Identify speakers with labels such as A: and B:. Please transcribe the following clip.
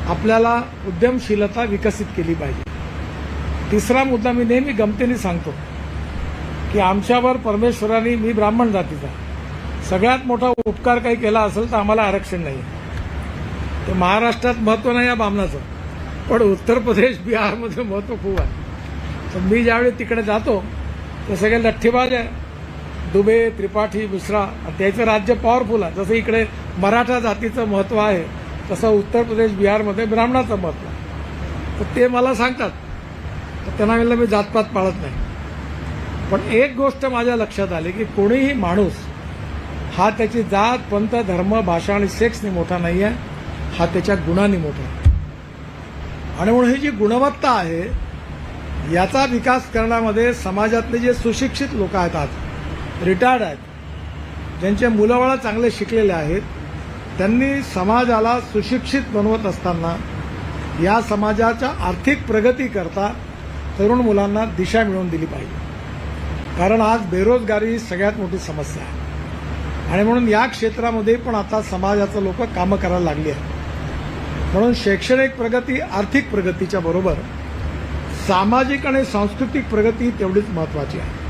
A: आपल्याला उद्यमशीलता विकसित केली पाहिजे। तिसरा मुद्दा मी नेहमी गमतीने सांगतो की आमच्यावर परमेश्वराने, मी ब्राह्मण जातीचा, सगळ्यात मोठा उपकार काही केला असेल तर आम्हाला आरक्षण नाही। ते महाराष्ट्रात महत्व नाही या बामणाचं, पण उत्तर प्रदेश, बिहारमध्ये महत्व खूप आहे। तर मी ज्यावेळी तिकडे जातो ते सगळे लठ्ठीबाज आहे, दुबे, त्रिपाठी, मिश्रा, त्याचं राज्य पॉवरफुल आहे। जसं इकडे मराठा जातीचं महत्व आहे तसं उत्तर प्रदेश, बिहारमध्ये ब्राह्मणाचं महत्व आहे। तर ते मला सांगतात, तर त्यांना म्हणलं मी जातपात पाळत नाही। पण एक गोष्ट माझ्या लक्षात आली की कोणीही माणूस हा त्याची जात, पंथ, धर्म, भाषा आणि सेक्सने मोठा नाही आहे, हा त्याच्या गुणांनी मोठा आहे। आणि म्हणून ही जी गुणवत्ता आहे याचा विकास करण्यामध्ये समाजातले जे सुशिक्षित लोक आहेत, आज रिटायर्ड आहेत, ज्यांचे मुलंबाळं चांगले शिकलेले आहेत, त्यांनी समाजाला सुशिक्षित बनवत असताना या समाजाच्या आर्थिक प्रगतीकरता तरुण मुलांना दिशा मिळवून दिली पाहिजे। कारण आज बेरोजगारी ही सगळ्यात मोठी समस्या आहे आणि म्हणून या क्षेत्रामध्ये पण आता समाजाचं लोक कामं करायला लागली आहेत। म्हणून शैक्षणिक प्रगती, आर्थिक प्रगतीच्या बरोबर सामाजिक आणि सांस्कृतिक प्रगती तेवढीच महत्त्वाची आहे।